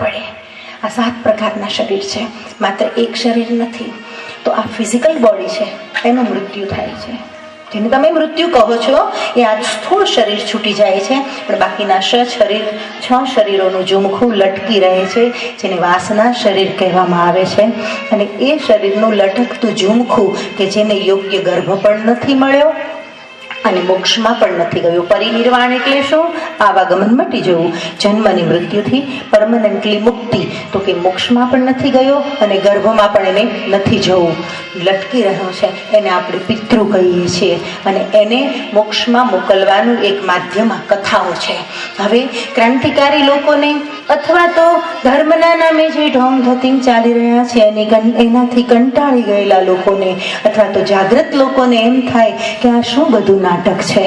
પડે. આ 7 પ્રકારના શરીર છે, માત્ર એક શરીર નથી. તો આ ફિઝિકલ બોડી છે, એનું મૃત્યુ થાય છે. જેને તમે મૃત્યુ કહો છો એ આ સ્થૂળ શરીર છૂટી જાય છે, પણ બાકીના 6 શરીરોનું ઝુમખું લટકી રહે છે, જેને વાસના શરીર કહેવામાં આવે છે. અને એ શરીરનું લટકતું ઝુમખું કે જેને યોગ્ય ગર્ભ પણ નથી મળ્યો અને મોક્ષમાં પણ નથી ગયું. પરિનિર્વાણ એટલે શું? આવાગમન મટી જવું. જન્મની મૃત્યુથી પરમનન્ટલી મુક્તિ, તો કે મોક્ષમાં પણ નથી ગયો અને ગર્ભમાં પણ એને નથી જવું, લટકી રહ્યો છે. એને આપણે પિતૃ કહીએ છીએ અને એને મોક્ષમાં મોકલવાનું એક માધ્યમ આ કથાઓ છે. હવે ક્રાંતિકારી લોકોને અથવા તો ધર્મના નામે જે ઢોંગ ધતિંગ ચાલી રહ્યા છે અને એનાથી કંટાળી ગયેલા લોકોને અથવા તો જાગૃત લોકોને એમ થાય કે આ શું બધું નાટક છે,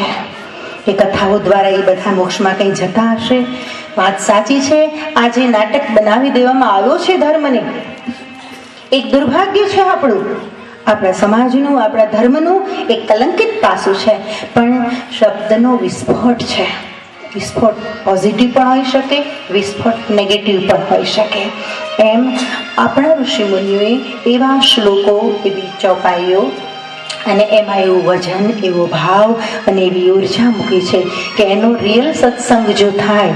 એ કથાઓ દ્વારા એ બધા મોક્ષમાં કંઈ જતા હશે. વાત સાચી છે, આ જે નાટક બનાવી દેવામાં આવ્યો છે ધર્મને, એક દુર્ભાગ્ય છે આપણું, આપણા સમાજનું, આપણા ધર્મનું એક કલંકિત પાસું છે. પણ શબ્દનો વિસ્ફોટ છે. વિસ્ફોટ પોઝિટિવ પણ હોઈ શકે, વિસ્ફોટ નેગેટિવ પણ હોઈ શકે. એમ આપણા ઋષિમુનિઓએ એવા શ્લોકો, એવી ચોપાઈઓ અને એમાં એવું વજન, એવો ભાવ અને એવી ઉર્જા મૂકી છે કે એનો રિયલ સત્સંગ જો થાય,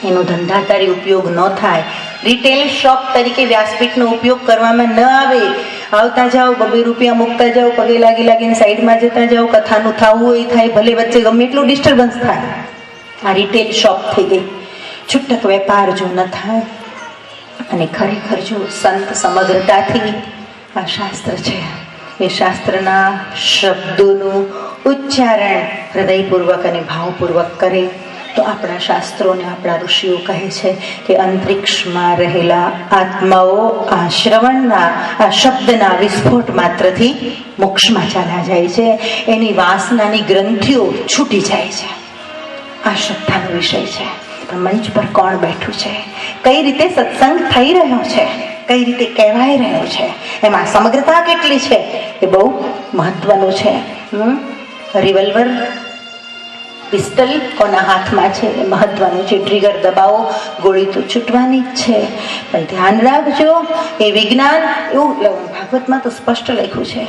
એનો ધંધાદારી ઉપયોગ ન થાય, રિટેલ શોપ તરીકે વ્યાસપીઠનો ઉપયોગ કરવામાં ન આવે, આવતા જાઓ, 2 રૂપિયા મૂકતા જાઓ, પગે લાગીને સાઈડમાં જતા જાઓ, કથાનું થવું હોય થાય, ભલે વચ્ચે ગમે એટલું ડિસ્ટર્બન્સ થાય. આ રિટેલ શોપ થઈ ગઈ. છૂટક વેપાર જો ન થાય અને ખરેખર જો સંત સમગ્રતાથી આ શાસ્ત્ર છે, એ શાસ્ત્રના શબ્દોનું ઉચ્ચારણ હૃદયપૂર્વક અને ભાવપૂર્વક કરે તો આપણા શાસ્ત્રોને, આપણા ઋષિઓ કહે છે કે અંતરિક્ષમાં રહેલા આત્માઓ આ શ્રવણના, આ શબ્દના વિસ્ફોટ માત્રથી મોક્ષમાં ચાલ્યા જાય છે. એની વાસનાની ગ્રંથિઓ છૂટી જાય છે. આ શ્રદ્ધાનો વિષય છે. પણ મંચ પર કોણ બેઠું છે, કઈ રીતે સત્સંગ થઈ રહ્યો છે, કઈ રીતે કહેવાય રહ્યો છે, એમાં સમગ્રતા કેટલી છે, એ બહુ મહત્વનું છે. રિવોલ્વર, પિસ્તલ કોના હાથમાં છે એ મહત્વનું છે. ટ્રિગર દબાવો, ગોળી તો છૂટવાની જ છે. પણ ધ્યાન રાખજો, એ વિજ્ઞાન, એવું ભાગવતમાં તો સ્પષ્ટ લખ્યું છે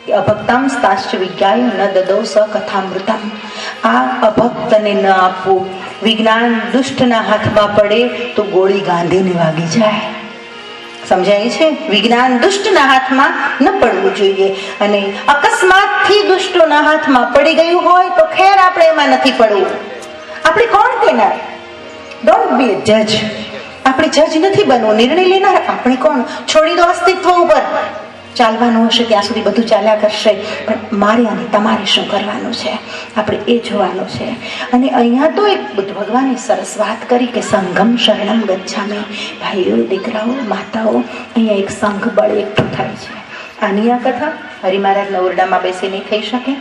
કે અભક્તામસ્તાશ્ચ વિજ્ઞાય ન દદૌ સ કથામૃતમ. આ અભક્તને ન આપવું. વિજ્ઞાન દુષ્ટના હાથમાં પડે તો ગોળી ગાંધીને વાગી જાય. સમજાય છે? વિજ્ઞાન દુષ્ટના હાથમાં ન પડવું જોઈએ. અને અકસ્માતથી દુષ્ટોના હાથમાં પડી ગયું હોય તો ખેર, આપણે એમાં નથી પડવું. આપણે કોણ કહેનાર? ડોન્ટ બી અ જજ. આપણે જજ નથી બનવું, નિર્ણય લેનાર આપણે કોણ? છોડી દો અસ્તિત્વ ઉપર. ચાલવાનું હશે ત્યાં સુધી બધું ચાલ્યા કરશે, પણ મારે અને તમારે શું કરવાનું છે, આપણે એ જોવાનું છે. અને અહીંયા તો એક ભગવાને સરસ વાત કરી કે સંગમ શરણમ ગચ્છામિ. ભાઈઓ, દીકરાઓ, માતાઓ, અહીંયા એક સંઘ બળ એકઠું થાય છે. આની આ કથા હરિમહારાજના ઓરડામાં બેસી નહીં થઈ શકે.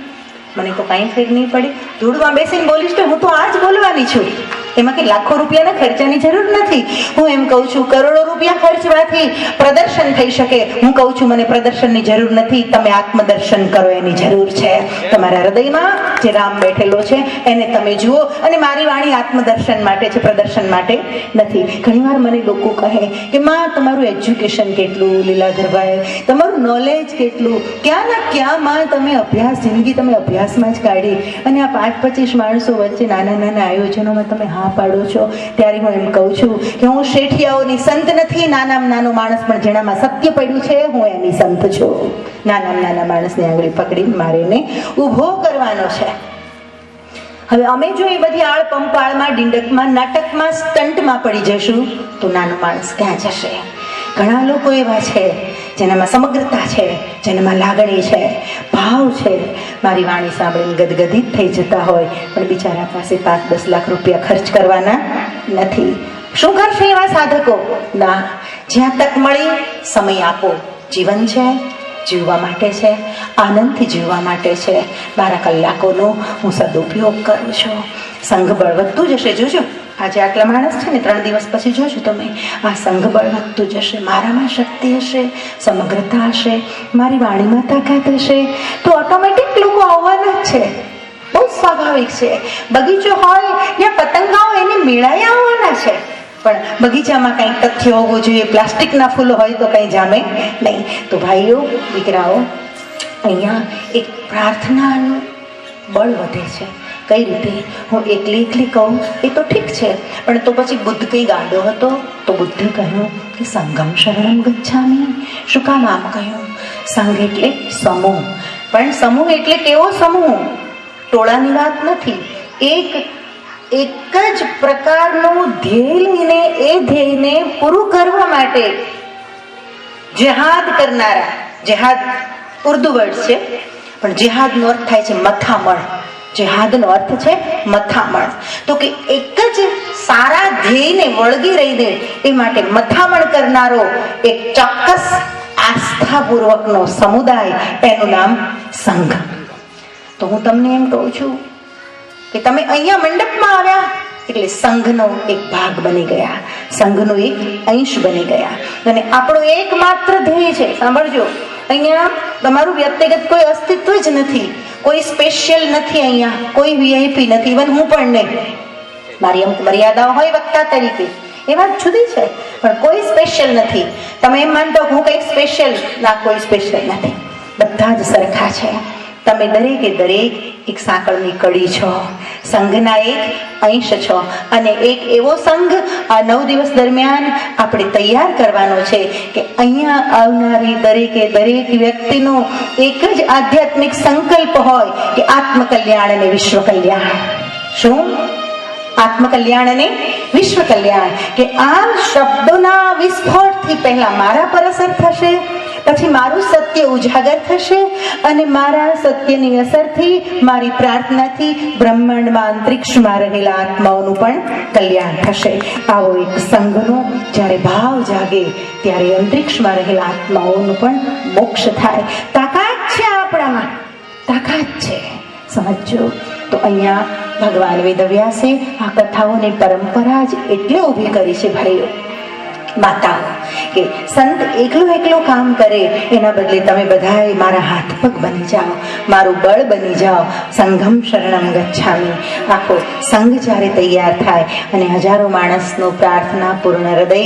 મને તો કાંઈ ફેર નહીં પડી. ધૂળમાં બેસીને બોલીશ તો હું તો આ જ બોલવાની છું. એમાં કે લાખો રૂપિયાના ખર્ચાની જરૂર નથી. હું એમ કહું છું કરોડો રૂપિયા ખર્ચવાથી પ્રદર્શન થઈ શકે. હું કહું છું મને પ્રદર્શનની જરૂર નથી, તમે આત્મદર્શન કરો એની જરૂર છે. તમારા હૃદયમાં જે રામ બેઠેલો છે એને તમે જુઓ. અને મારી વાણી આત્મદર્શન માટે છે, પ્રદર્શન માટે નથી. ઘણીવાર મને લોકો કહે કે માં તમારું એજ્યુકેશન કેટલું લીલાધરભાઈ, તમારું નોલેજ કેટલું, ક્યાં ના ક્યાં માં તમે અભ્યાસ, જિંદગી તમે અભ્યાસમાં જ કાઢી અને આ 5-25 માણસો વચ્ચે નાના નાના આયોજનોમાં તમે હા પાડો છો. ત્યારે હું એમ કહું છું કે હું શેઠિયાઓની સંત નથી. નાનામાં નાનો માણસ પણ જેનામાં સત્ય પડ્યું છે, હું એની સંત છું. નાનામાં નાના માણસની આંગળી પકડીને મારે એને ઊભો કરવાનો છે. હવે અમે જો એ બધી આળ પંપાળમાં, ડીંડકમાં, નાટકમાં, સ્ટન્ટમાં પડી જશું તો નાનો માણસ ક્યાં જશે? ઘણા લોકો એવા છે જેનામાં સમગ્રતા છે, જેનામાં લાગણી છે, ભાવ છે. મારી વાણી સાંભળીને ગદગદિત થઈ જતા હોય, પણ બિચારા પાસે 5-10 લાખ રૂપિયા ખર્ચ કરવાના નથી. શું કરશે એવા સાધકો? ના, જ્યાં તક મળી સમય આપો. જીવન છે, જીવવા માટે છે, આનંદથી જીવવા માટે છે. 12 કલાકોનો હું સદુપયોગ કરું છું. સંઘબળ વધતું જશે. જોજો, આજે આટલા માણસ છે ને, 3 દિવસ પછી જોજો તમે, આ સંઘબળ વધતું જશે. મારામાં શક્તિ હશે, સમગ્રતા હશે, મારી વાણીમાં તાકાત હશે, તો ઓટોમેટિક લોકો આવવાના જ છે. બહુ સ્વાભાવિક છે. બગીચો હોય ત્યાં પતંગાઓ એને મેળાએ આવવાના છે. પણ બગીચામાં કંઈક તથ્ય હોવું જોઈએ. પ્લાસ્ટિકના ફૂલો હોય તો કંઈ જામે નહીં. તો ભાઈઓ દીકરાઓ, અહીંયા એક પ્રાર્થનાનું બળ વધે છે. કઈ રીતે? હું એકલી કહું એ તો ઠીક છે, પણ તો પછી બુદ્ધ કઈ ગાંડો હતો? તો બુદ્ધે કહ્યું કે સંઘમ શરણમ ગચ્છામિ. શું કામ આમ કહ્યું? સંઘ એટલે સમૂહ, પણ સમૂહ એટલે કેવો સમૂહ? ટોળાની વાત નથી. એક જ પ્રકારનું ધ્યેય લઈને એ ધ્યેયને પૂરું કરવા માટે જેહાદ કરનારા. જેહાદ ઉર્દુ વર્ડ છે, પણ જેહાદનો અર્થ થાય છે મથામણ. જેહાદનો અર્થ છે મથામણ. તો કે એક જ સારા ધ્યેયને વળગી રહીને એ માટે મથામણ કરનારો એક ચોક્કસ આસ્થાપૂર્વકનો સમુદાય, એનું નામ સંઘ. તો હું તમને એમ કહું છું કે તમે અહીંયા મંડપમાં આવ્યા એટલે સંઘનો એક ભાગ બની ગયા, સંઘનો એક અંશ બની ગયા. અને આપણો એકમાત્ર ધ્યેય છે, સાંભળજો, અહીંયા તમારું વ્યક્તિગત કોઈ અસ્તિત્વ જ નથી, કોઈ સ્પેશિયલ નથી, અહીંયા કોઈ વીઆઈપી નથી, ઇવન હું પણ નહીં. મારી અમુક મર્યાદાઓ હોય વક્તા તરીકે, એ વાત જુદી છે, પણ કોઈ સ્પેશિયલ નથી. તમે એમ માનતો હું કંઈક સ્પેશિયલ, ના, કોઈ સ્પેશિયલ નથી, બધા જ સરખા છે. તમે દરેકે દરેક એક સાંકળની કડી છો, સંઘના એક અંશ છો. અને એક એવો સંઘ આ 9 દિવસ દરમિયાન આપણે તૈયાર કરવાનો છે કે અહીંયા આવનારી દરેકે દરેક વ્યક્તિનો એક જ આધ્યાત્મિક સંકલ્પ હોય કે આત્મકલ્યાણ અને વિશ્વ કલ્યાણ. શું? આત્મકલ્યાણ અને વિશ્વ કલ્યાણ. કે આ શબ્દોના વિસ્ફોટથી પહેલા મારા પર અસર થશે, પછી મારું સત્ય ઉજાગર થશે, અને મારા સત્યની અસરથી, મારી પ્રાર્થનાથી બ્રહ્માંડમાં, અંતરિક્ષમાં રહેલા આત્માઓનું પણ કલ્યાણ થશે. આવો એક સંઘનો જ્યારે ભાવ જાગે ત્યારે અંતરિક્ષમાં રહેલા આત્માઓનું પણ મોક્ષ થાય. તાકાત છે આપણામાં, તાકાત છે, સમજો. તો અહીંયા ભગવાન વેદવ્યાસે આ કથાઓની પરંપરા જ એટલે ઊભી કરી છે ભાઈઓ, માતાઓ, કે સંત એકલો કામ કરે એના બદલે તમે બધાએ મારા હાથ પગ બની જાઓ, મારું બળ બની જાઓ. સંઘમ શરણમ ગચ્છામિ. આખો સંઘ જ્યારે તૈયાર થાય અને હજારો માણસનો પ્રાર્થના પૂર્ણ હૃદય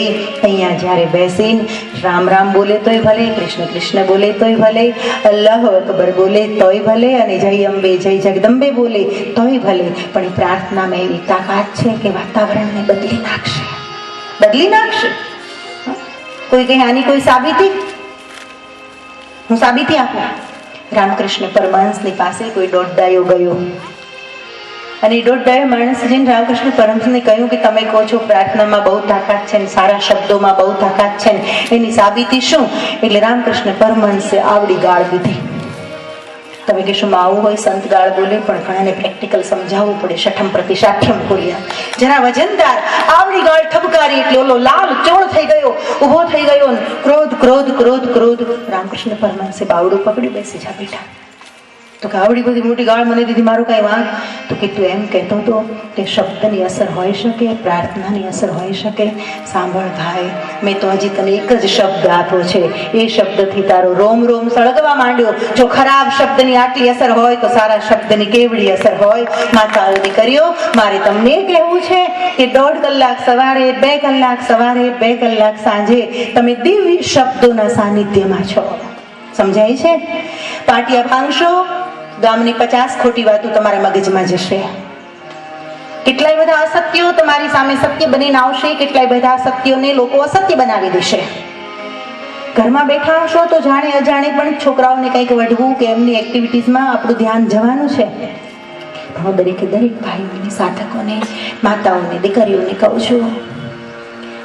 અહીંયા જ્યારે બેસીને રામ રામ બોલે તોય ભલે, કૃષ્ણ કૃષ્ણ બોલે તોય ભલે, અલ્લાહ અકબર બોલે તોય ભલે, અને જય અંબે જય જગદંબે બોલે તોય ભલે, પણ એ પ્રાર્થનામાં એવી તાકાત છે કે વાતાવરણને બદલી નાખશે, બદલી નાખશે. કોઈ કહે આની કોઈ સાબિતી? હું સાબિતી આપું. રામકૃષ્ણ પરમહંસની પાસે કોઈ દોડડાયો ગયો, અને દોડડાયો માણસ જઈને રામકૃષ્ણ પરમહંસને કહ્યું કે તમે કહો છો પ્રાર્થનામાં બહુ તાકાત છે, સારા શબ્દોમાં બહુ તાકાત છે, એની સાબિતી શું? એટલે રામકૃષ્ણ પરમહંસે આવડી ગાળ દીધી. તમે કહેશો આવું હોય, સંત ગાળ બોલે, પણ ઘણાને પ્રેક્ટિકલ સમજાવવું પડે. શઠમ પ્રતિ શાઠ્યમ ખોલ્યા, જરા વજનદાર આવડી ગાળ ઠપકારી એટલે ઓલો લાલ ચોળ થઈ ગયો, ઉભો થઈ ગયો, ક્રોધ ક્રોધ ક્રોધ ક્રોધ. રામકૃષ્ણ પરમહંસે બાવડું પકડી, બેસી જા બેઠા. તો કે આવડી બધી મોટી ગાળ મને દીધી, મારું કઈ વાંક? તો કે તું એમ કહેતો હતો કે શબ્દની અસર હોઈ શકે, પ્રાર્થનાની અસર હોઈ શકે. સાંભળ ભાઈ, મેં તો હજી તને એક જ શબ્દ આપ્યો છે, એ શબ્દથી તારો રોમ રોમ સળગવા માંડ્યો. જો ખરાબ શબ્દની આટલી અસર હોય તો સારા શબ્દની કેવડી અસર હોય. માતાઓ દીકરીઓ, મારે તમને કહેવું છે કે 1.5 કલાક સવારે, 2 કલાક સવારે, 2 કલાક સાંજે તમે દિવ્ય શબ્દોના સાનિધ્યમાં છો. સમજાય છે? પાટિયા ભાંગશો, ગામની 50 ખોટી વાતો તમારા મગજમાં જશે. કેટલાય બધા અસત્યો તમારી સામે સત્ય બનીને આવશે, કેટલાય બધા અસત્યોને લોકો અસત્ય બનાવી દેશે. ઘરમાં બેઠા હશો તો જાણે અજાણે પણ છોકરાઓને કંઈક વઢવું કે એમની એક્ટિવિટીઝમાં આપણું ધ્યાન જવાનું છે. હું દરેકે દરેક ભાઈઓને, સાધકોને, માતાઓને, દીકરીઓને કહું છું,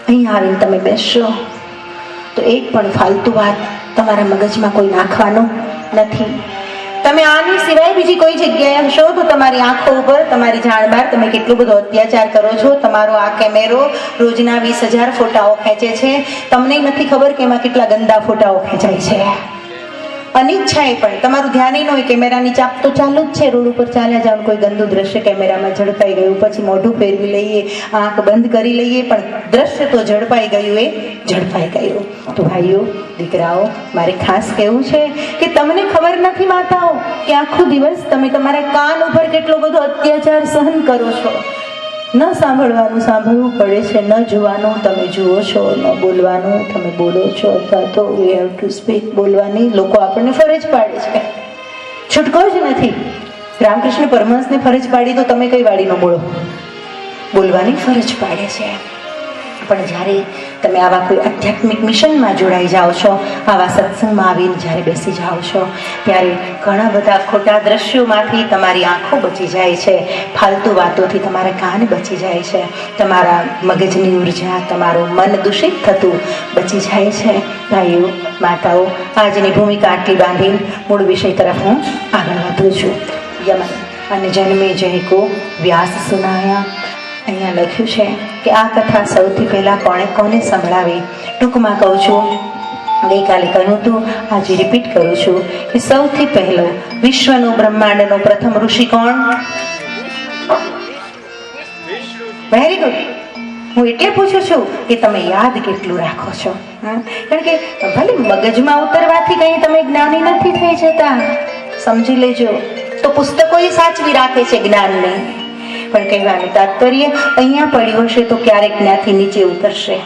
અહીં આવીને તમે બેસશો તો એક પણ ફાલતુ વાત તમારા મગજમાં કોઈ નાખવાનું નથી. તમે આની સિવાય બીજી કોઈ જગ્યાએ હશો તો તમારી આંખો ઉપર, તમારી જાણ બહાર તમે કેટલો બધો અત્યાચાર કરો છો. તમારો આ કેમેરો રોજના 20,000 ફોટાઓ ખેંચે છે, તમને નથી ખબર કે એમાં કેટલા ગંદા ફોટાઓ ખેંચાય છે. અનિચ્છાએ પણ તમારું ધ્યાન ન હોય, કેમેરાની ચાપ તો ચાલુ જ છે, રોડ ઉપર ચાલ્યા જાવ, કોઈ ગંદુ દ્રશ્ય કેમેરામાં ઝડપાઈ ગયું, પછી મોઢું ફેરવી લઈએ, આંખ બંધ કરી લઈએ, પણ દ્રશ્ય તો ઝડપાઈ ગયું, એ ઝડપાઈ ગયું. તો ભાઈઓ દીકરાઓ, મારે ખાસ કહેવું છે કે તમને ખબર નથી માતાઓ કે આખો દિવસ તમે તમારા કાન ઉપર કેટલો બધો અત્યાચાર સહન કરો છો. ન સાંભળવાનું સાંભળવું પડે છે, ન જોવાનું તમે જુઓ છો, ન બોલવાનું તમે બોલો છો, અથવા તો વી હેવ ટુ સ્પીક, બોલવાની લોકો આપણને ફરજ પાડે છે, છૂટકો જ નથી. રામકૃષ્ણ પરમહંસને ફરજ પાડી તો તમે કઈ વાળી ન બોલો, બોલવાની ફરજ પાડે છે. પણ જ્યારે તમે આવા કોઈ આધ્યાત્મિક મિશનમાં જોડાઈ જાઓ છો, આવા સત્સંગમાં આવીને જ્યારે બેસી જાઓ છો, ત્યારે ઘણા બધા ખોટા દ્રશ્યોમાંથી તમારી આંખો બચી જાય છે, ફાલતુ વાતોથી તમારા કાન બચી જાય છે, તમારા મગજની ઉર્જા, તમારું મન દૂષિત થતું બચી જાય છે. ભાઈઓ, માતાઓ, આજની ભૂમિકા આટલી બાંધીને મૂળ વિષય તરફ હું આગળ વધું છું. યમન અને જન્મે જય કો વ્યાસ સુનાયા. અહીંયા લખ્યું છે કે આ કથા સૌથી પહેલાં કોને સંભળાવી. ટૂંકમાં કહું છું, ગઈકાલે કહ્યું હતું, આજે રિપીટ કરું છું કે સૌથી પહેલો વિશ્વનો બ્રહ્માંડનો પ્રથમ ઋષિ કોણ? Very good. હું એટલે પૂછું છું કે તમે યાદ કેટલું રાખો છો. કારણ કે ભલે મગજમાં ઉતરવાથી કંઈ તમે જ્ઞાની નથી થઈ જતા, સમજી લેજો. તો પુસ્તકો એ સાચવી રાખે છે જ્ઞાનને, પણ કહેવાનું તાત્પર્ય અહીંયા પડ્યું હશે તો ક્યારેક ત્યાંથી નીચે ઉતરશે,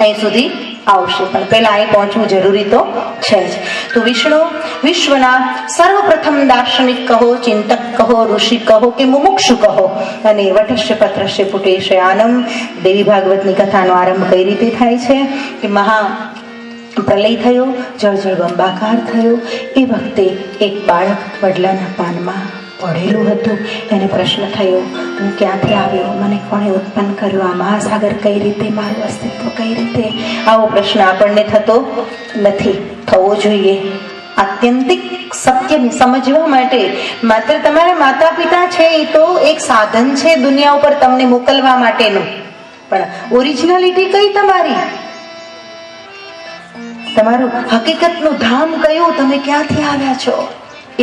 અહીં સુધી આવશે, પણ પહેલા અહીં પહોંચવું જરૂરી તો છે જ. તો વિષ્ણુ વિશ્વના સર્વપ્રથમ દાર્શનિક કહો, ચિંતક કહો, ઋષિ કહો કે મુમુક્ષુ કહો, અને વટસ્ય પત્રસ્ય પુટેશ આનમ. દેવી ભાગવતની કથાનો આરંભ કઈ રીતે થાય છે કે મહા પ્રલય થયો, જળ બંબાકાર થયો. એ વખતે એક બાળક વડલાના પાનમાં પડેલું હતું. એને પ્રશ્ન થયો, હું ક્યાંથી આવ્યો, મને કોણે ઉત્પન્ન કર્યો, આ મહાસાગર કઈ રીતે, મારું અસ્તિત્વ કઈ રીતે? આવો પ્રશ્ન આપણને થતો નથી, થવો જોઈએ. આત્યંતિક સત્યને સમજવા માટે માત્ર તમારા માતા પિતા છે એ તો એક સાધન છે દુનિયા ઉપર તમને મોકલવા માટેનું, પણ ઓરિજિનાલિટી કઈ તમારી, તમારું હકીકતનું ધામ કયું, તમે ક્યાંથી આવ્યા છો,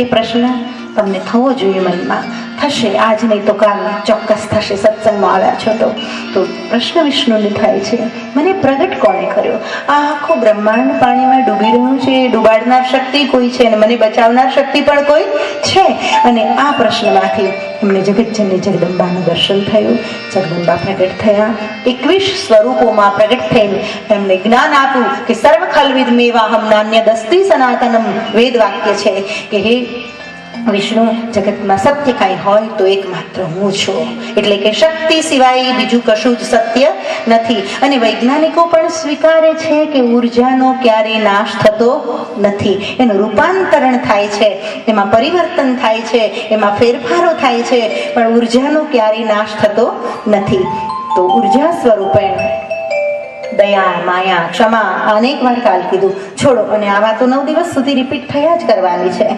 એ પ્રશ્ન તમને થવો જોઈએ મનમાં. થશે, આજ નહીં તો કાલ ચોક્કસ થશે. સત્સંગમાં આવ્યા છો તો પ્રશ્ન વિષ્ણુને થાય છે, મને પ્રગટ કોણે કર્યો? આ આખું બ્રહ્માંડ પાણીમાં ડૂબી રહ્યું છે, ડૂબાડનાર શક્તિ કોઈ છે અને મને બચાવનાર શક્તિ પણ કોઈ છે. અને આ પ્રશ્નમાંથી એમને જગતજનની જગદંબાનું દર્શન થયું. જગદંબા પ્રગટ થયા, 21 સ્વરૂપોમાં પ્રગટ થઈને એમને જ્ઞાન આપ્યું કે સર્વ ખલવિદ મેવાહમ નાન્યદસ્તિ સનાતનમ. વેદ વાક્ય છે કે હે વિષ્ણુ, જગતમાં સત્ય કાંઈ હોય તો એકમાત્ર હું છું, એટલે કે શક્તિ સિવાય બીજું કશું જ સત્ય નથી. અને વૈજ્ઞાનિકો પણ સ્વીકારે છે કે ઉર્જાનો ક્યારેય નાશ થતો નથી, એનું રૂપાંતરણ થાય છે, એમાં પરિવર્તન થાય છે, એમાં ફેરફારો થાય છે, પણ ઉર્જાનો ક્યારેય નાશ થતો નથી. તો ઉર્જા સ્વરૂપે દયા, માયા, ક્ષમા, અનેક વાર કાલ કીધું, છોડો. અને આ વાતો 9 દિવસ સુધી રિપીટ થયા જ કરવાની છે.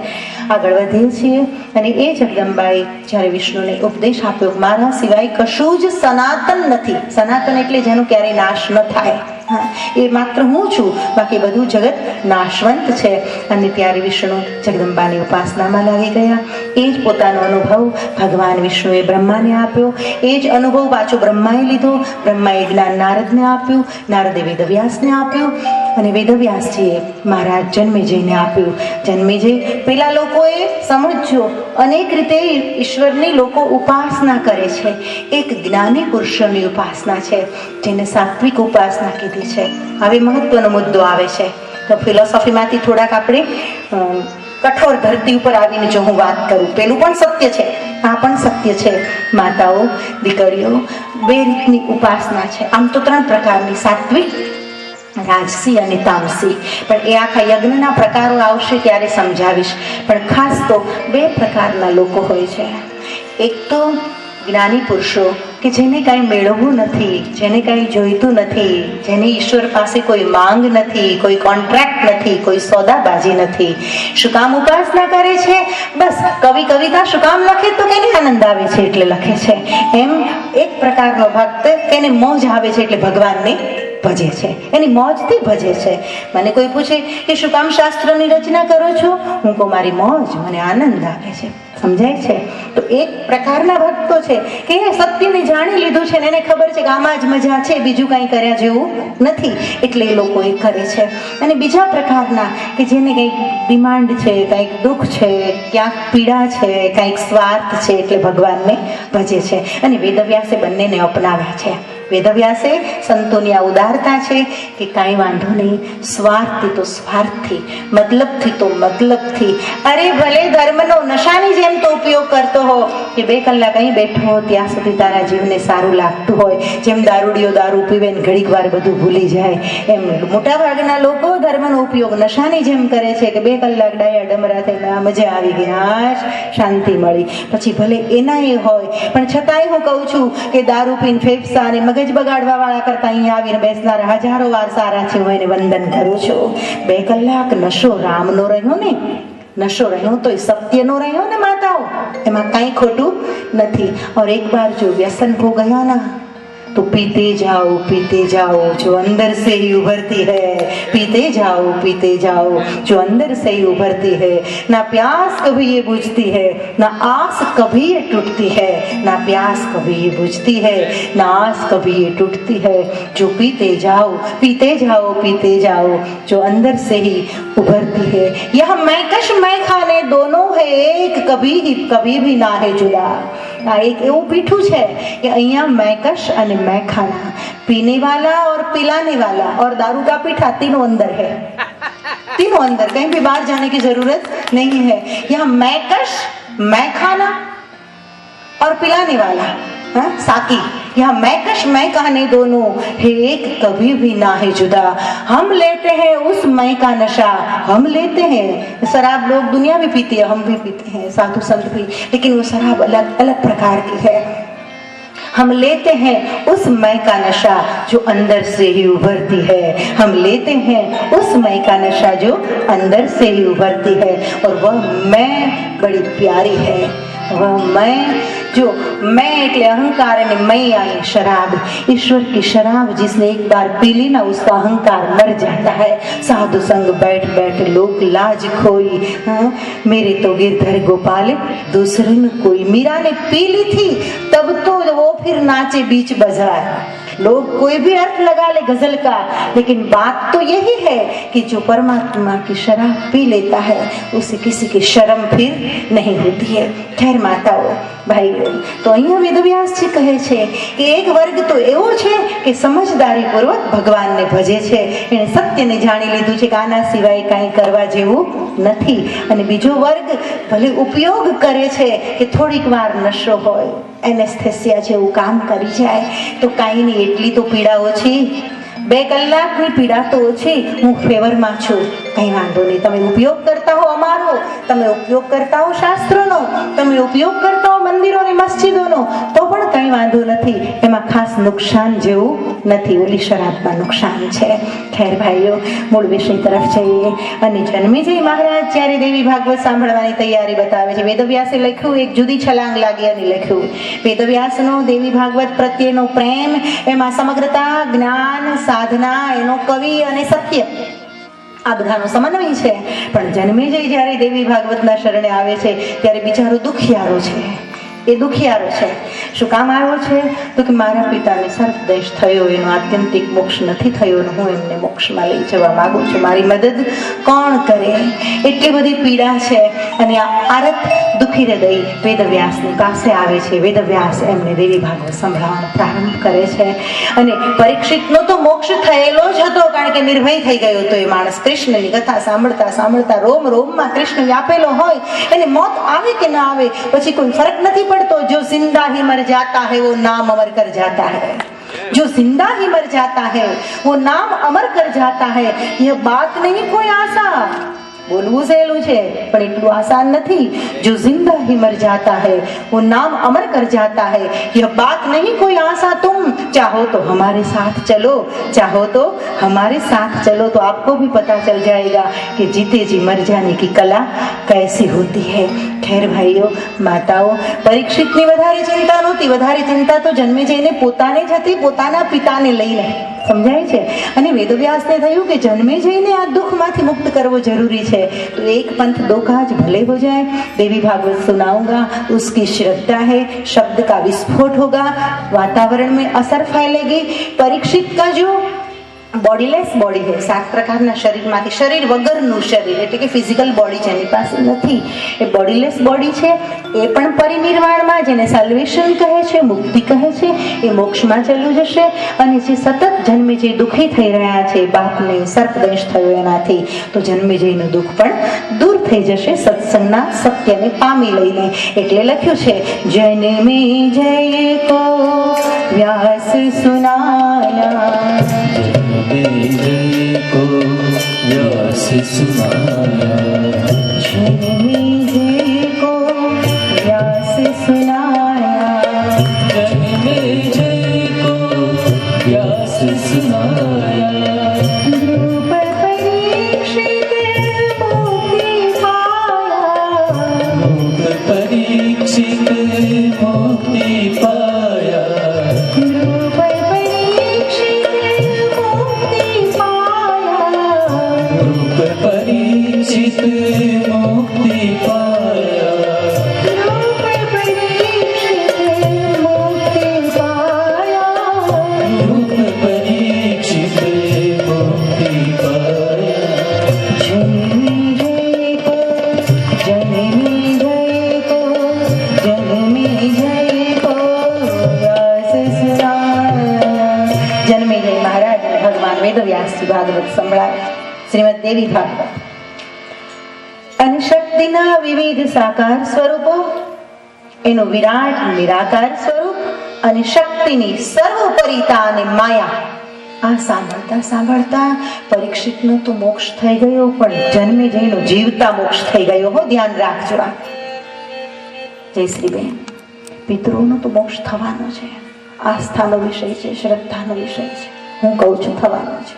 આગળ વધીએ છીએ. અને એ જગદંબાએ જ્યારે વિષ્ણુને ઉપદેશ આપ્યો, મારા સિવાય કશું જ સનાતન નથી. સનાતન એટલે જેનો ક્યારેય નાશ ન થાય, એ માત્ર હું છું, બાકી બધું જગત નાશવંત છે. અને ત્યારે વિષ્ણુ જગદંબાની ઉપાસનામાં લાગી ગયા. એ જ પોતાનો અનુભવ ભગવાન વિષ્ણુએ બ્રહ્માને આપ્યો, એ જ અનુભવ પાછો બ્રહ્માએ લીધો. બ્રહ્માએ જ્ઞાન નારદને આપ્યું, નારદે વેદવ્યાસને આપ્યું, અને વેદવ્યાસજીએ મહારાજ જન્મેજયને આપ્યું. જન્મેજય પેલા લોકોએ સમજો અનેક રીતે ઈશ્વરની લોકો ઉપાસના કરે છે. એક જ્ઞાની પુરુષોની ઉપાસના છે જેને સાત્વિક ઉપાસના કીધી છે. હવે મહત્વનો મુદ્દો આવે છે. તો ફિલોસોફીમાંથી થોડાક આપણે કઠોર ધરતી ઉપર આવીને જો હું વાત કરું, પેલું પણ સત્ય છે, આ પણ સત્ય છે. માતાઓ, દીકરીઓ, 2 રીતની ઉપાસના છે. આમ તો 3 પ્રકારની, સાત્વિક, રાજસી અને તામસી. પણ એ આખા યજ્ઞના પ્રકારો આવશે ત્યારે સમજાવીશ. પણ ખાસ તો 2 પ્રકારના લોકો હોય છે. એક તો જ્ઞાની પુરુષો કે જેને કાંઈ મેળવવું નથી, જેને કાંઈ જોઈતું નથી, જેની ઈશ્વર પાસે કોઈ માંગ નથી, કોઈ કોન્ટ્રાક્ટ નથી, કોઈ સોદાબાજી નથી. શું કામ ઉપાસના કરે છે? બસ કવિતા શું કામ લખે તો કેને આનંદ આવે છે એટલે લખે છે. એમ એક પ્રકારનો ભક્ત કેને મોજ આવે છે એટલે ભગવાનને ભજે છે, એની મોજથી ભજે છે. મને કોઈ પૂછે કે શું કામ શાસ્ત્રની રચના કરો છો, હું કહું મારી મોજ, મને આનંદ આવે છે. સમજાય છે? તો એક પ્રકારના ભક્તો છે કે એ સત્યને જાણી લીધું છે ને એને ખબર છે કે આમાં જ મજા છે, બીજું કાંઈ કર્યા જેવું નથી, એટલે એ લોકો એ કરે છે. અને બીજા પ્રકારના કે જેને કંઈક ડિમાન્ડ છે, કંઈક દુઃખ છે, ક્યાંક પીડા છે, કંઈક સ્વાર્થ છે, એટલે ભગવાનને ભજે છે. અને વેદવ્યાસે બંનેને અપનાવ્યા છે. વેદવ્યાસે સંતોની આ ઉદારતા છે કે કાંઈ વાંધો નહીં, સ્વાર્થથી તો સ્વાર્થથી, મતલબથી તો મતલબથી, અરે ભલે ધર્મનો નશાની જેમ તો ઉપયોગ કરતો હો કે 2 કલાક અહીં બેઠો હો ત્યાં સુધી તારા જીવને સારું લાગતું હોય. જેમ દારૂડિયો દારૂ પીવે ને ઘડીક વાર બધું ભૂલી જાય, એમ મોટાભાગના લોકો ધર્મનો ઉપયોગ નશાની જેમ કરે છે કે 2 કલાક ડાયા ડમરા થઈને મજા આવી ગઈ, હાશ શાંતિ મળી, પછી ભલે એના એ હોય પણ છતાંય હું કહું છું કે દારૂ પીને ફેફસા અને મગજ બગાડવા વાળા કરતા અહીંયા આવીને બેસનારા હજારો વાર સારા છે, હું એને વંદન કરું છું. 2 કલાક નશો રામનો રહ્યો ને, નશો રહ્યો તો સત્યનો રહ્યો ને માતાઓ, એમાં કાંઈ ખોટું નથી. और एक बार जो व्यसन हो गया ना तो पीते जाओ जो अंदर से ही उभरती है, पीते जाओ जो अंदर से ही उभरती है. ना प्यास कभी ये बुझती है, ना आस कभी ये टूटती है, ना प्यास कभी ये बुझती है, ना आस कभी ये टूटती है. जो पीते जाओ जो अंदर से ही उभरती है. यह मैकश मैं खाने दोनों है एक, कभी भी ना है जुदा. આ એક એવું પીઠું છે કે અહીંયા मैकश અને मैखाना, पीने वाला और पिलाने वाला और दारू का पीठा तीनों अंदर है, तीनों अंदर, कहीं भी बाहर जाने की जरूरत नहीं है. यहाँ मैकश मैखाना और पिलाने वाला साकी, यहाँ मैकश मैं कहने दोनों है एक, कभी भी ना है जुदा. हम लेते हैं उस मैं का नशा, हम लेते हैं शराब, लोग दुनिया भी पीती है, हम भी पीते हैं, साधु संत भी, लेकिन वो शराब अलग अलग प्रकार की है. हम लेते हैं उस मैं का नशा जो अंदर से ही उभरती है, हम लेते हैं उस मैं का नशा जो अंदर से ही उभरती है. और वह मैं बड़ी प्यारी है, वह मैं जो मैं એટલે અહંકાર અને मैं आई शराब, ईश्वर की शराब जिसने एक बार पी ली ना उसका अहंकार मर जाता है. साधु संग बैठ बैठ लोक लाज खोई, मेरे तो गिरधर गोपाल दूसरे ने कोई. मीरा ने पी ली थी तब तो वो फिर नाचे बीच बाजार. लोग कोई भी अर्थ लगा ले गजल का, लेकिन बात तो यही है कि जो परमात्मा की शराब पी लेता है उसे किसी की शर्म फिर नहीं होती है. खैर माताओ ભાઈઓ, તો અહીંયા વેદવ્યાસજી કહે છે કે એક વર્ગ તો એવો છે કે સમજદારીપૂર્વક ભગવાનને ભજે છે, એણે સત્યને જાણી લીધું છે કે આના સિવાય કાંઈ કરવા જેવું નથી. અને બીજો વર્ગ ભલે ઉપયોગ કરે છે કે થોડીક વાર નશો હોય, એનેસ્થેસિયા જેવું કામ કરી જાય તો કાંઈ નહીં, એટલી તો પીડા ઓછી, 2 કલાકની પીડા તો ઓછી, હું ફેવરમાં છું, કંઈ વાંધો નહીં. તમે ઉપયોગ કરતા હો અમારો, તમે ઉપયોગ કરતા હો શાસ્ત્રોનો, તમે ઉપયોગ કરતા હો મંદિરો અને મસ્જિદોનો, તો પણ કંઈ વાંધો નથી, એમાં ખાસ નુકસાન જેવું નથી, ઓલી શરાબમાં નુકસાન છે. ખેર ભાઈઓ, મૂળ વિષય તરફ જઈએ. અને જન્મેજય મહારાજ જ્યારે દેવી ભાગવત સાંભળવાની તૈયારી બતાવે છે, વેદવ્યાસે લખ્યું, એક જુદી છલાંગ લાગી અને લખ્યું. વેદવ્યાસનો દેવી ભાગવત પ્રત્યેનો પ્રેમ, એમાં સમગ્રતા, જ્ઞાન, સાધના, એનો કવિ અને સત્ય, આ બધાનો સમન્વય છે. પણ જન્મેજય જ્યારે દેવી ભાગવતના શરણે આવે છે ત્યારે બિચારો દુખિયારો છે, એ દુખિયારો છે. શું કામ આવ્યો છે? તો કે મારા પિતાને સર્પદેશ થયો, એનો આત્યંતિક મોક્ષ નથી થયો, હું એમને મોક્ષમાં લઈ જવા માંગુ છું, મારી મદદ કોણ કરે? એટલી બધી પીડા છે. અને આ આરત દુઃખી હૃદય વેદવ્યાસની પાસે આવે છે. વેદવ્યાસ એમને દેવી ભાગવત સંભળાવવાનો પ્રારંભ કરે છે. અને પરીક્ષિતનો તો મોક્ષ થયેલો જ હતો, કારણ કે નિર્ભય થઈ ગયો હતો એ માણસ. કૃષ્ણની કથા સાંભળતા સાંભળતા રોમ રોમમાં કૃષ્ણ વ્યાપેલો હોય, એને મોત આવે કે ના આવે પછી કોઈ ફરક નથી પડતો. जो जिंदा ही मर जाता है वो नाम अमर कर जाता है, जो जिंदा ही मर जाता है वो नाम अमर कर जाता है. यह बात नहीं कोई आशा, बोलવું સહેલું છે પણ એટલું આસાન નથી. जो जिंदा ही मर जाता है वो नाम अमर कर जाता है. यह बात नहीं कोई आशा, तुम चाहो तो हमारे साथ चलो, चाहो तो हमारे साथ चलो, तो आपको भी पता चल जाएगा कि जीते जी मर जाने की कला कैसी होती है. ખેર ભાઈઓ, માતાઓ, પરીક્ષિતની વધારે ચિંતા નહોતી સૌથી વધારે ચિંતા તો જન્મે જઈને પોતાને જ હતી, પોતાના પિતાને લઈને. સમજાય છે? અને વેદવ્યાસને થયું કે જન્મે જઈને આ દુઃખમાંથી મુક્ત કરવો જરૂરી છે. તો એક पंथ दो का आज भले हो जाए, देवी भागवत सुनाऊंगा, उसकी श्रद्धा है, शब्द का विस्फोट होगा, वातावरण में असर फैलेगी. परीक्षित का जो બોડીલેસ બોડી છે, 7 પ્રકારના શરીરમાંથી શરીર વગરનું શરીર એટલે કે ફિઝિકલ બોડી જેની પાસે નથી, એ બોડીલેસ બોડી છે. એ પણ પરિનિર્વાણમાં, જેને સલ્વેશન કહે છે, મુક્તિ કહે છે, એ મોક્ષમાં ચાલ્યું જશે. અને જે સતત જન્મે જે દુઃખી થઈ રહ્યા છે, બાપને સર્પદંશ થયો એનાથી, તો જન્મે જઈનું દુઃખ પણ દૂર થઈ જશે સત્સંગના સત્યને પામી લઈને. એટલે લખ્યું છે, જન્મે જય કો વ્યાસ સુનાયા, को व्यास सुनाया, जन्मे जय को व्यास सुनाया, जन्मे जय को व्यास सुनाया, ध्रुव परीक्षित मुक्ति पाया, ध्रुव परीक्षित मुक्ति पाया, ध्रुव परीक्षित मुक्ति पाया, ध्रुव परीक्षित मुक्ति पाया, ध्रुव परीक्षित मुक्ति पाया, जन्मे जय को, जन्मे जय को, जन्मे जय को व्यास सुनाया. जन्मे जय महाराज भगवान वेदव्यास जी भागवत संभળાવે, શ્રીમદ દેવી ભાગવત. અને શક્તિના વિવિધ સાકાર સ્વરૂપો, એનું વિરાટ નિરાકાર સ્વરૂપ અને શક્તિની સર્વોપરિતા અને માયા, આ સાંભળતા સાંભળતા પરીક્ષિતનો તો મોક્ષ થઈ ગયો, પણ જન્મે જઈનો જીવતા મોક્ષ થઈ ગયો. હો, ધ્યાન રાખજો. જયશ્રીબેન, પિતૃનો તો મોક્ષ થવાનો છે. આસ્થાનો વિષય છે, શ્રદ્ધાનો વિષય છે. હું કહું છું થવાનો છે,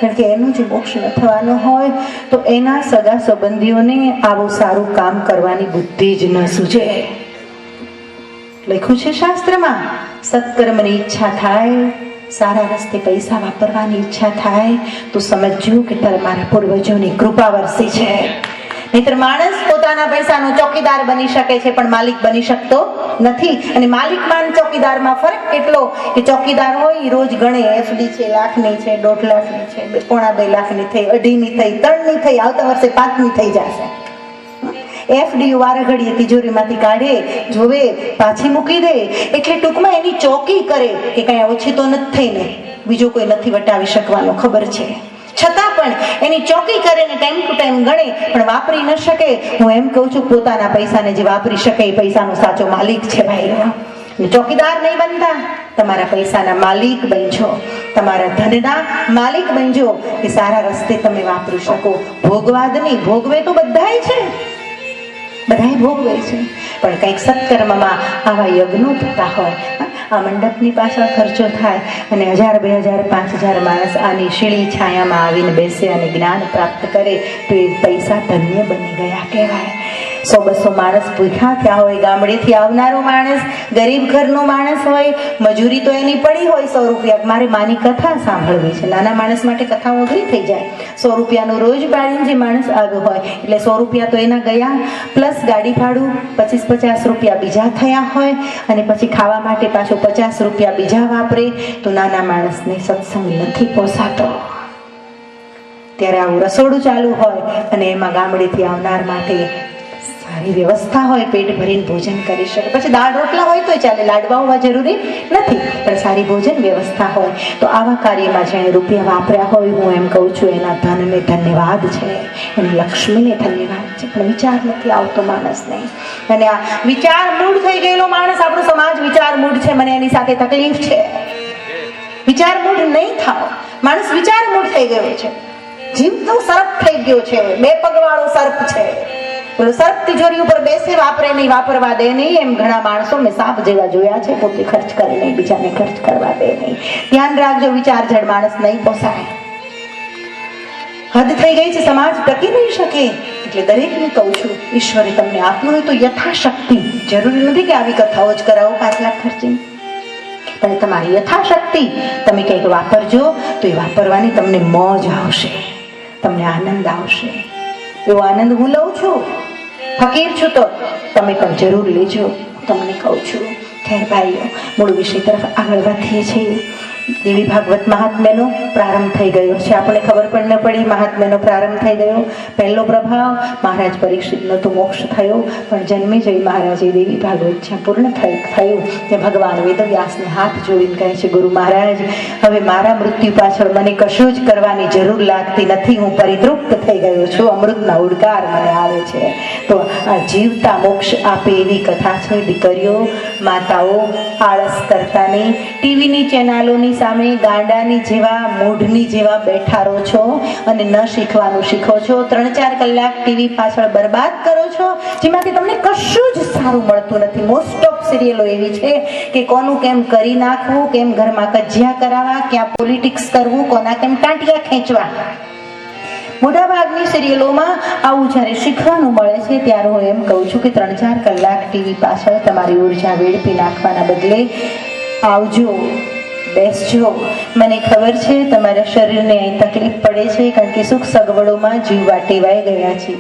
કારણ કે એનું જે મોક્ષ ન થવાનો હોય તો એના સગા સંબંધીઓને આવું સારું કામ કરવાની બુદ્ધિ જ ન સૂજે. લખ્યું છે શાસ્ત્રમાં, સત્કર્મની ઈચ્છા થાય, સારા રસ્તે પૈસા વાપરવાની ઈચ્છા થાય, તો સમજજો કે તમારા પૂર્વજોની કૃપા વરસી છે. નહીતર માણસ પોતાના પૈસાનો ચોકીદાર બની શકે છે, પણ માલિક બની શકતો નથી. અને માલિકમાં ચોકીદારમાં ફરક કેટલો કે ચોકીદાર હોય રોજ ગણે, એફડી છે, લાખની છે, 1.5 લાખની છે, 2.5 લાખની થઈ, 2.5ની થઈ, 3ની થઈ, આવતા વર્ષે 5ની થઈ જશે. એફડી વારે ઘડીએ તિજોરીમાંથી કાઢે, જોવે, પાછી મૂકી દે. એટલે ટૂંકમાં એની ચોકી કરે કે કઈ ઓછી તો નથી થઈ ને, બીજો કોઈ નથી વટાવી શકવાનો, ખબર છે. છતાં પણ એની ચોકી કરે ને ટાઈમ ટુ ટાઈમ ગણે, પણ વાપરી ન શકે. હું એમ કહું છું, પોતાના પૈસાને જે વાપરી શકે એ પૈસાનો સાચો માલિક છે ભાઈ. ચોકીદાર નહીં બનતા, તમારા પૈસાના માલિક બનજો, તમારા ધનના માલિક બનજો, કે સારા રસ્તે તમે વાપરી શકો. ભોગવાદ નહીં, ભોગવે તો બધાય છે, બધાય ભોગવે છે, પણ કંઈક સત્કર્મમાં આવા યજ્ઞો થતા હોય, આ મંડપની પાછળ ખર્ચો થાય અને 1000, 2000, 5000 માણસ આની શીળી છાયામાં આવીને બેસે અને જ્ઞાન પ્રાપ્ત કરે, તો એ પૈસા ધન્ય બની ગયા કહેવાય. 100-200 માણસ ભૂખ્યા થયા હોય, ગામડેથી આવનારો માણસ, ગરીબ ઘરનો માણસ હોય, મજૂરી તો એની પડી હોય 100 રૂપિયા, મારે માની કથા સાંભળવી છે. નાના માણસ માટે કથા અઘરી થઈ જાય. 100 રૂપિયાનું રોજ બાળીને જે માણસ આવ્યો હોય, એટલે 100 રૂપિયા તો એના ગયા, પ્લસ ગાડી ભાડું 25-50 રૂપિયા બીજા થયા હોય, અને પછી ખાવા માટે પાછો 50 રૂપિયા બીજા વાપરે, તો નાના માણસને સત્સંગ નથી પોસાતો. ત્યારે આવું રસોડું ચાલુ હોય અને એમાં ગામડેથી આવનાર માટે સારી વ્યવસ્થા હોય, પેટ ભરીને ભોજન કરી શકે. પછી દાળ રોટલા હોય તો ચાલે, લાડવા હોવા જરૂરી નથી, પણ સારી ભોજન વ્યવસ્થા હોય. તો આવા કાર્યમાં જેણે રૂપિયા વાપર્યા હોય, હું એમ કહું છું, એના ધનને ધન્યવાદ છે, એની લક્ષ્મીને ધન્યવાદ છે, પણ વિચાર નથી આવતો માણસને. અને આ વિચાર મૂળ થઈ ગયેલો માણસ, આપણો સમાજ વિચાર મૂળ છે, મને એની સાથે તકલીફ છે. વિચાર મૂળ નહીં થાવ, માણસ વિચાર મૂળ થઈ ગયો છે, જીવતો સર્પ થઈ ગયો છે, 2 પગવાળો સર્પ છે. પેલો સર્પ તિજોરી ઉપર બેસે, વાપરે નહીં, વાપરવા દે નહીં. એમ ઘણા માણસો મેં સાપ જેવા જોયા છે, પોતે ખર્ચ કરે નહીં, બીજાને ખર્ચ કરવા દે નહીં. ધ્યાન રાખજો, વિચાર જડ માણસ નહીં પોસાય. હદ થઈ ગઈ છે, સમાજ ટકી નહીં શકે. એટલે દરેકને કહું છું, ઈશ્વરે તમને આપ્યું હોય તો યથાશક્તિ, જરૂરી નથી કે આવી કથાઓ જ કરાવો 5 લાખ ખર્ચીને, પણ તમારી યથાશક્તિ તમે કંઈક વાપરજો તો એ વાપરવાની તમને મોજ આવશે, તમને આનંદ આવશે. એવો આનંદ હું લઉં છું, ફકીર છું તો તમે પણ જરૂર લેજો, તમને કહું છું. ખેર ભાઈઓ, મૂળ વિષય તરફ આગળ વધીએ છીએ. દેવી ભાગવત મહાત્મ્યનો પ્રારંભ થઈ ગયો છે. આપણને ખબર પણ ન પડી મહાત્મ્યનો પ્રારંભ થઈ ગયો. પહેલો પ્રભાવ મહારાજ પરીક્ષિતનો તો મોક્ષ થયો, પણ જન્મેજય મહારાજે દેવી ભાગવત જ્યાં પૂર્ણ થયું ત્યાં ભગવાન વેદવ્યાસને હાથ જોડીને કહે છે, ગુરુ મહારાજ, હવે મારા મૃત્યુ પાછળ મને કશું જ કરવાની જરૂર લાગતી નથી, હું પરિતૃપ્ત થઈ ગયો છું, અમૃતના ઉડકાર મને આવે છે. તો આ જીવતા મોક્ષ આપે એવી કથા છે. દીકરીઓ, માતાઓ, આળસ કરતા નહીં, ટીવીની ચેનલોની સામે ગાંડાની જેવા, મૂઢની જેવા બેઠા રહો છો અને ન શીખવાનું શીખો છો. 3-4 કલાક ટીવી પાછળ બરબાદ કરો છો, જેમાંથી તમને કશું જ સારું મળતું નથી. મોસ્ટ ઓફ સિરિયલો એવી છે કે કોનું કેમ કરી નાખવું, કેમ ઘરમાં કજિયા કરાવવા, ક્યાં પોલિટિક્સ કરવું, કોના કેમ ટાંટિયા ખેંચવા. મોટા ભાગની સિરિયલોમાં આવું જ્યારે શીખવાનું મળે છે ત્યારે હું એમ કહું છું કે 3-4 કલાક ટીવી પાછળ તમારી ઉર્જા વેડફી નાખવાના બદલે આવજો, બેસજો. મને ખબર છે તમારા શરીરને અહીં તકલીફ પડે છે, કારણ કે સુખ સગવડોમાં જીવવા ટેવાઈ ગયા છે.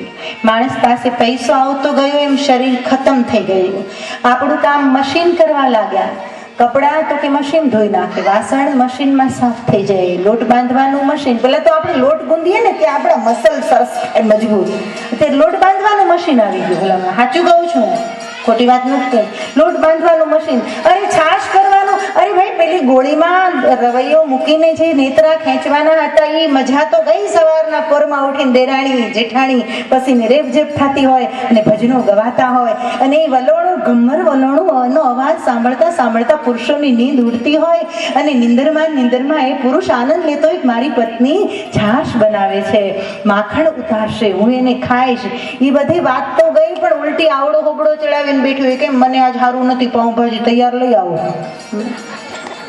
માણસ પાસે પૈસો આવતો ગયો એમ શરીર ખતમ થઈ ગયું. આપણું કામ મશીન કરવા લાગ્યા. કપડાં તો કે મશીન ધોઈ નાખે, વાસણ મશીનમાં સાફ થઈ જાય, લોટ બાંધવાનું મશીન. પહેલા તો આપણે લોટ ગુંદીએ ને ત્યાં આપણા મસલ સરસ મજબૂત, અત્યારે લોટ બાંધવાનું મશીન આવી ગયું. ભલા સાચું કહું છું, ખોટી વાત નથી. લોટ બાંધવાનું મશીન, અરે છાશ કરવાનું, અરે ભાઈ પેલી ગોળીમાં રવૈયો મૂકીને જે નેત્રા ખેંચવાના હતા એ મજા તો ગઈ. સવારના પોરમાં ઉઠીને દેરાણી જેઠાણી પસીને રેપઝેપ થતી હોય અને ભજનો ગવાતા હોય અને એ વલોણું ઘમ્મર વલોણુંનો અવાજ સાંભળતા સાંભળતા પુરુષોની નીંદ ઉડતી હોય અને નિંદરમાં એ પુરુષ આનંદ લેતો હોય, મારી પત્ની છાશ બનાવે છે, માખણ ઉતારશે, હું એને ખાઈશ. એ બધી વાત તો ગઈ, પણ ઉલટી આવડો હોબળો ચડાવીને બેઠું કે મને આજ સારું નથી, પાઉંભાજી તૈયાર લઈ આવો.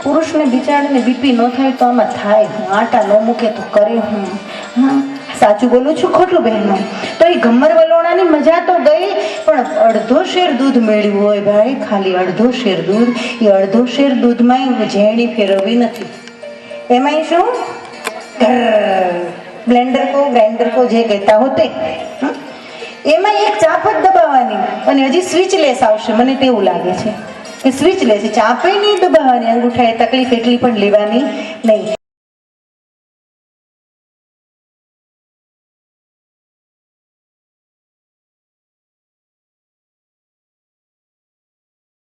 પુરુષને બિચારાને બીપી ન થાય તો આમાં થાય, આટા ન મૂકે તો કરે હું. હા, સાચું બોલું છું ખોટું બહેનો? તો એ ગમ્મર વલોણાની મજા તો ગઈ, પણ અડધો શેર દૂધ મેળવ્યું હોય ભાઈ, ખાલી અડધો શેર દૂધ. એ અડધો શેર દૂધમાં ઝેણી ફેરવવી નથી. એમાંય શું બ્લેન્ડર કો ગ્રાઇન્ડર કો જે કહેતા હોતે, એમાં એક ચાપ જ દબાવવાની અને હજી સ્વિચલેસ આવશે. મને તેવું લાગે છે કે સ્વિચલેસ, ચાપે નહીં દબાવવાની, અંગૂઠાએ તકલીફ એટલી પણ લેવાની નહીં.